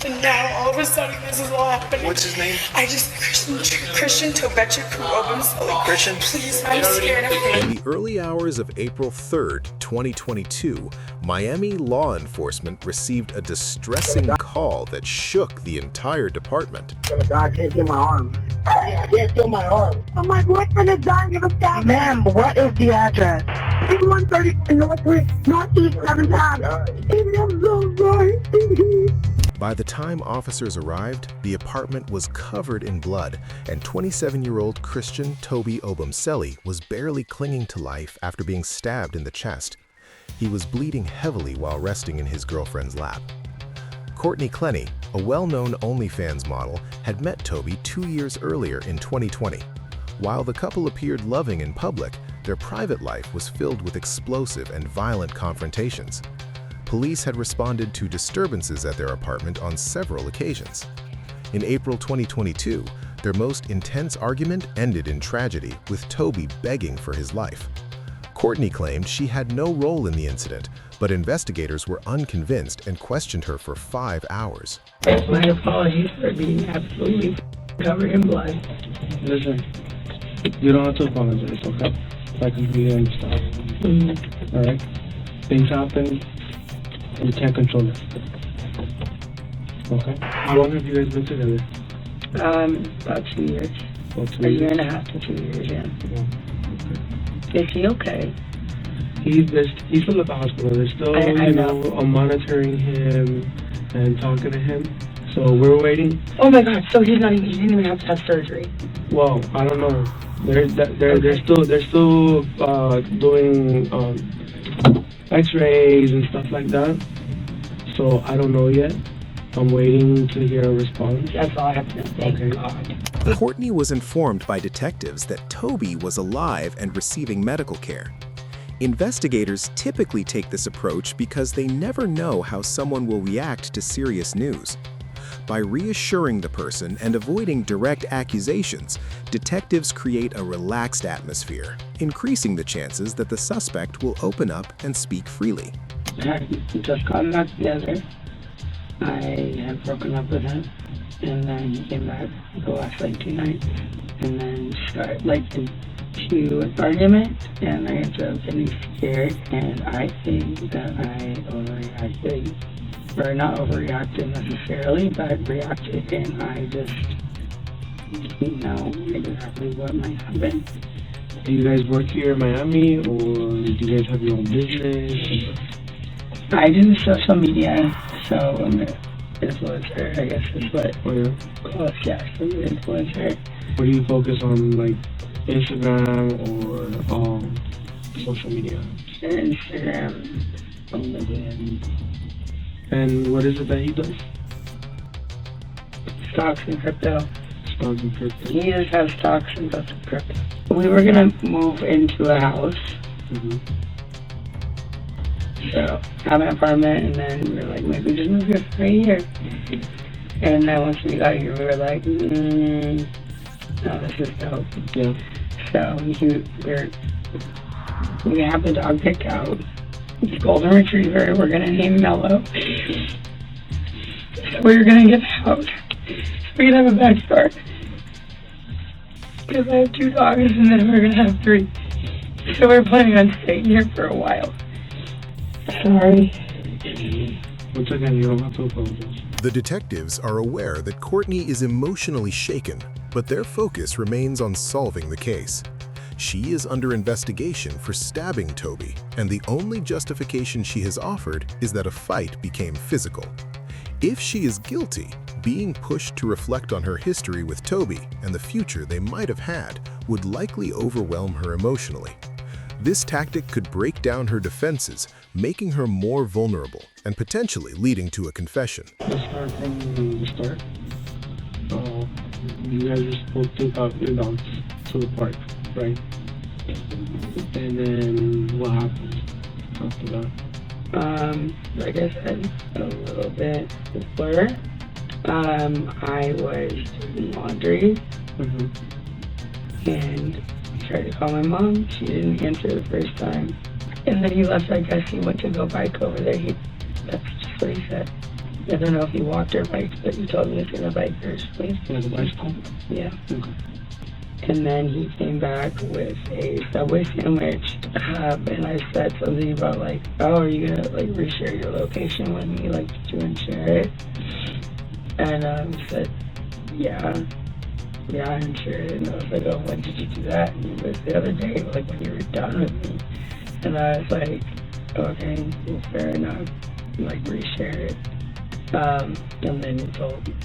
And now, all of a sudden, this is all happening. What's his name? Christian Tobetchik, who opens Christian? Please, I'm scared of him. In the early hours of April 3rd, 2022, Miami law enforcement received a distressing call that shook the entire department. I can't feel my arm. I can't feel my arm. I'm like, what for the dying of a guy? Ma'am, what is the address? 130 Northeast 7th Ave. I'm so sorry. By the time officers arrived, the apartment was covered in blood, and 27-year-old Christian Toby Obumseli was barely clinging to life after being stabbed in the chest. He was bleeding heavily while resting in his girlfriend's lap. Courtney Clenny, a well-known OnlyFans model, had met Toby 2 years earlier in 2020. While the couple appeared loving in public, their private life was filled with explosive and violent confrontations. Police had responded to disturbances at their apartment on several occasions. In April 2022, their most intense argument ended in tragedy, with Toby begging for his life. Courtney claimed she had no role in the incident, but investigators were unconvinced and questioned her for 5 hours. My apologies for being absolutely covered in blood. Listen, you don't have to apologize, okay? I completely understand. Alright? Things happen. You can't control it. Okay? How long have you guys been together? About 2 years. About 2 A years? year and a half to 2 years, yeah. Okay. Is he okay? He's still at the hospital. They're still, I know. monitoring him and talking to him. So we're waiting. Oh my God! So he didn't even have to have surgery. Well, I don't know. They're still doing X-rays and stuff like that. So I don't know yet. I'm waiting to hear a response. That's all I have to know. Thank Okay. God. Courtney was informed by detectives that Toby was alive and receiving medical care. Investigators typically take this approach because they never know how someone will react to serious news. By reassuring the person and avoiding direct accusations, detectives create a relaxed atmosphere, increasing the chances that the suspect will open up and speak freely. We just got back together. I had broken up with him, and then he came back the last 2 nights, and then started to an argument, and I ended up getting scared, and I think that I overreacted. Or not overreacted necessarily, but reacted, and I just didn't know exactly what might happen. Do you guys work here in Miami, or do you guys have your own business? I do social media, so I'm an influencer, I guess is what close, yes, I'm an influencer. What do you focus on, like Instagram or social media? Instagram, LinkedIn, And what is it that he does? stocks and crypto. Stocks and crypto. He just has stocks and stuff and crypto. We were gonna move into a house, so have an apartment, and then we were like, maybe just move here for a year. And then once we got here, we were like, no, this is dope. Yeah. So we have the dog picked out. It's golden retriever. We're gonna name Mello. So we're gonna get the house. We're gonna have a back start. Because I have 2 dogs, and then we're gonna have 3. So we're planning on staying here for a while. Sorry. Once again, you don't have to apologize. The detectives are aware that Courtney is emotionally shaken, but their focus remains on solving the case. She is under investigation for stabbing Toby, and the only justification she has offered is that a fight became physical. If she is guilty, being pushed to reflect on her history with Toby and the future they might have had would likely overwhelm her emotionally. This tactic could break down her defenses, making her more vulnerable and potentially leading to a confession. Let's start from the start. You guys were supposed to take out your dogs to the park, right? And then what happened after that? Like I said a little bit before, I was doing laundry, and tried to call my mom. She didn't answer the first time. And then he left, I guess he went to go bike over there. That's just what he said. I don't know if he walked or biked, but he told me it's in a bike firstly. Like a bicycle? Yeah. Okay. And then he came back with a Subway sandwich, and I said something about like, oh, are you gonna like reshare your location with me, like to unshare it? And he said, yeah, I unshared it. And I was like, oh, when did you do that? And he was the other day, like when you were done with me. And I was like, okay, well, fair enough. Like reshare it. And then he told me.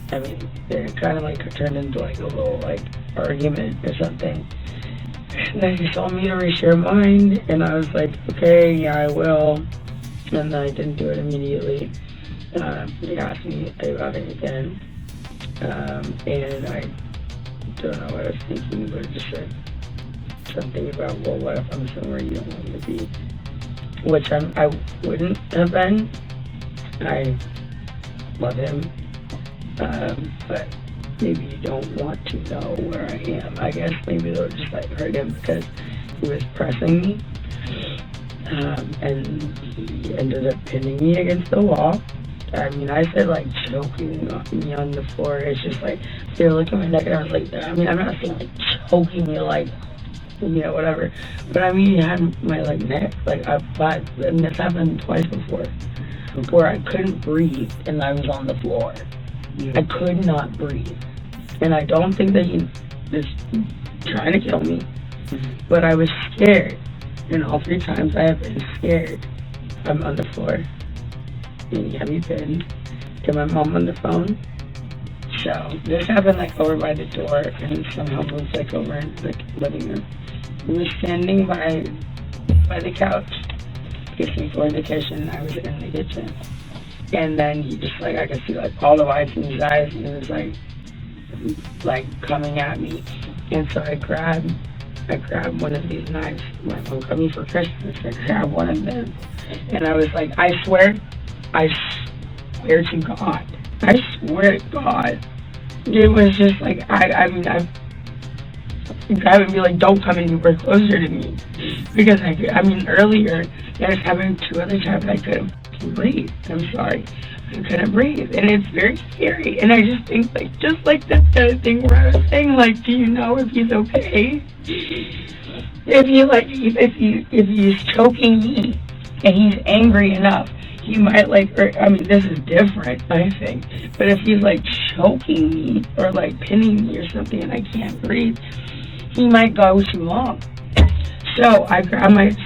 I mean, it kind of like turned into like a little like argument or something. And then he told me to reshare mine, and I was like, okay, yeah, I will. And then I didn't do it immediately. He asked me about it again, and I don't know what I was thinking, but it just said something about, well, what if I'm somewhere you don't want me to be? Which I wouldn't have been. I love him. But maybe you don't want to know where I am. I guess maybe they'll just like hurt him because he was pressing me. And he ended up pinning me against the wall. I mean, I said like choking me on the floor. It's just like, they look at my neck and I was like, I mean, I'm not saying like choking me like, you know, whatever. But I mean, he had my like neck, like and this happened twice before, where I couldn't breathe and I was on the floor. Yeah. I could not breathe. And I don't think that he was trying to kill me, but I was scared. And all 3 times I have been scared. I'm on the floor. And he had me pinned. Get my mom on the phone. So this happened like over by the door and somehow moved like over in the living room. He was standing by the couch. Gives me full indication I was in the kitchen. And then he just like, I could see like all the lights in his eyes, and it was like coming at me. And so I grabbed one of these knives. My mom got me for Christmas. I grabbed one of them. And I was like, I swear to God. I swear to God. It was just like, I mean, I grab and be like, don't come anywhere closer to me. Because I mean, earlier, that was happening 2 other times I couldn't breathe. I'm sorry. I couldn't breathe. And it's very scary. And I just think like, just like that kind of thing where I was saying like, do you know if he's okay? If he's choking me and he's angry enough, he might like, or, I mean, this is different, I think. But if he's like choking me or like pinning me or something and I can't breathe, he might go too long. So I grabbed my knife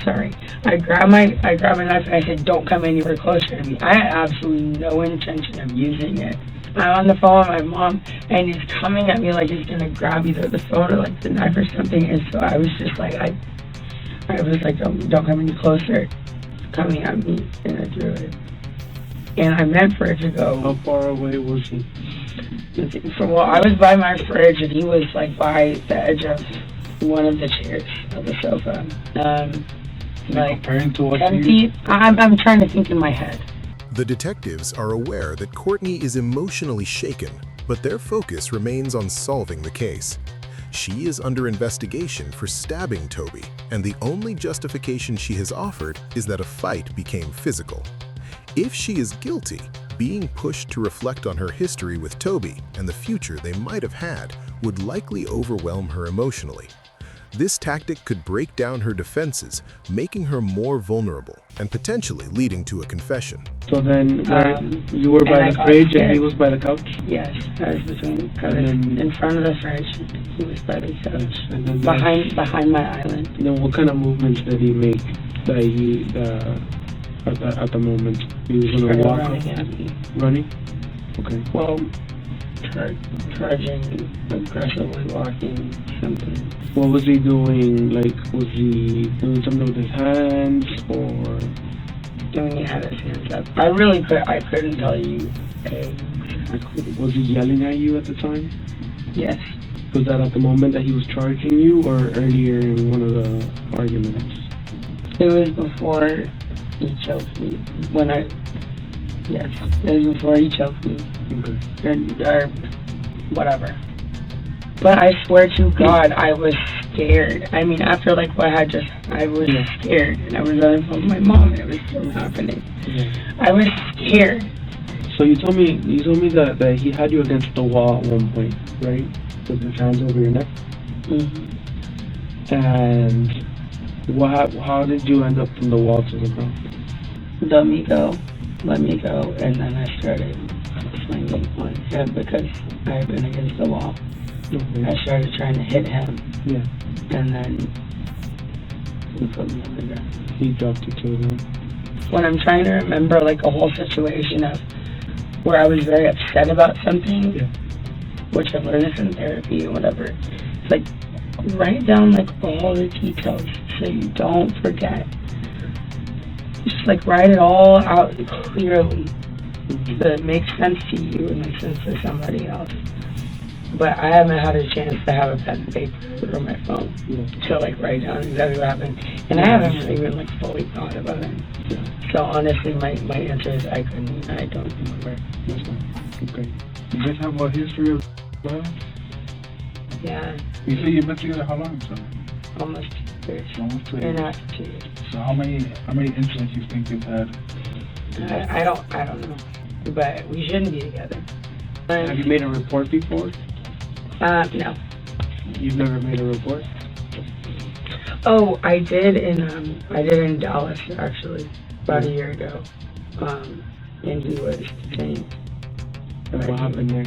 and I said, don't come anywhere closer to me. I had absolutely no intention of using it. I'm on the phone with my mom and he's coming at me like he's gonna grab either the phone or like the knife or something. And so I was just like, I was like, don't come any closer. It's coming at me, and I drew it. And I meant for it to go. How far away was he? Well, I was by my fridge and he was like by the edge of one of the chairs of the sofa. Like 10 feet. I'm trying to think in my head. The detectives are aware that Courtney is emotionally shaken, but their focus remains on solving the case. She is under investigation for stabbing Toby, and the only justification she has offered is that a fight became physical. If she is guilty, being pushed to reflect on her history with Toby and the future they might have had would likely overwhelm her emotionally. This tactic could break down her defenses, making her more vulnerable and potentially leading to a confession. So then, you were by the fridge and he was by the couch? Yes, I was in front of the fridge. He was by the couch, and behind my island. And then what kind of movements did he make that he, at the moment? He was going to walk running at me. Running? Okay. Well, charging, aggressively walking, something. What was he doing? Like, was he doing something with his hands, or? Doing it had his hands up. I couldn't tell you. Was he yelling at you at the time? Yes. Was that at the moment that he was charging you, or earlier in one of the arguments? It was before he choked me. Yes, it was before he choked me. Okay. Or whatever. But I swear to God, I was scared. I mean, after like what I was scared. And I was on the phone with my mom and it was still happening. Yeah. I was scared. So you told me that he had you against the wall at one point, right? With his hands over your neck. Mm-hmm. And how did you end up from the wall to the ground? Let me go, and then I started swinging on him because I had been against the wall. Okay. I started trying to hit him, Yeah. and then he put me on the ground. He dropped you to the ground. When I'm trying to remember like a whole situation of where I was very upset about something, Yeah. which I've learned this in therapy or whatever, it's like write down like all the details so you don't forget. Just like write it all out clearly so it makes sense to you and makes sense to somebody else. But I haven't had a chance to have a pen and paper or my phone to like write down exactly what happened. And I haven't really even like fully thought about it. So honestly my answer is I don't remember. Okay. You guys have a history of violence? Yeah, You say you've been together how long, so? almost 2 years. Almost 2 And years. after 2 years. So how many incidents you think you've had? I don't know. But we shouldn't be together. Have you made a report before? No. You've never made a report? Oh, I did in Dallas actually about a year ago. And he was detained. And what happened there?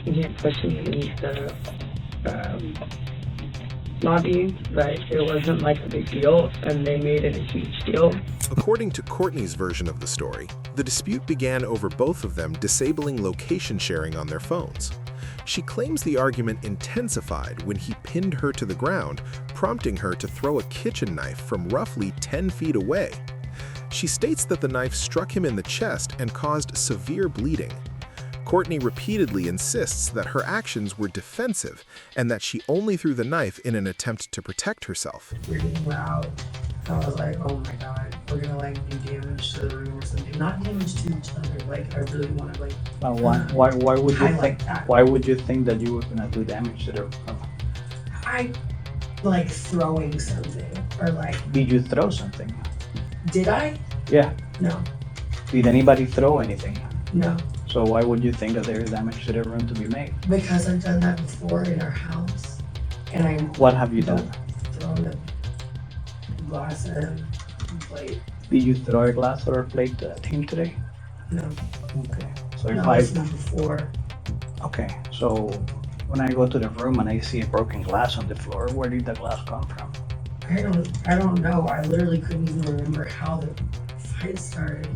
He had pushed me underneath the lobby, but it wasn't like a big deal, and they made it a huge deal. According to Courtney's version of the story, the dispute began over both of them disabling location sharing on their phones. She claims the argument intensified when he pinned her to the ground, prompting her to throw a kitchen knife from roughly 10 feet away. She states that the knife struck him in the chest and caused severe bleeding. Courtney repeatedly insists that her actions were defensive and that she only threw the knife in an attempt to protect herself. We're getting loud. I was like, oh my god, we're gonna like do damage to the room or something. Not damage to each other. Like I really want to like. Why would you highlight think? that. Why would you think that you were gonna do damage to the room? I like throwing something or like. Did you throw something? Did I? Yeah. No. Did anybody throw anything? No. So why would you think that there is damage to the room to be made? Because I've done that before in our house, and I. What have you done? Thrown the glass and plate. Did you throw a glass or a plate at him today? No. Okay. So if No, I it's not before. okay, so when I go to the room and I see a broken glass on the floor, where did the glass come from? I don't know. I literally couldn't even remember how the fight started.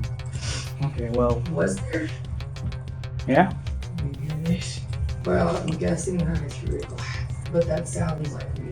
Okay, well, Was there? yeah. Well, I'm guessing I threw a glass, but that sounds like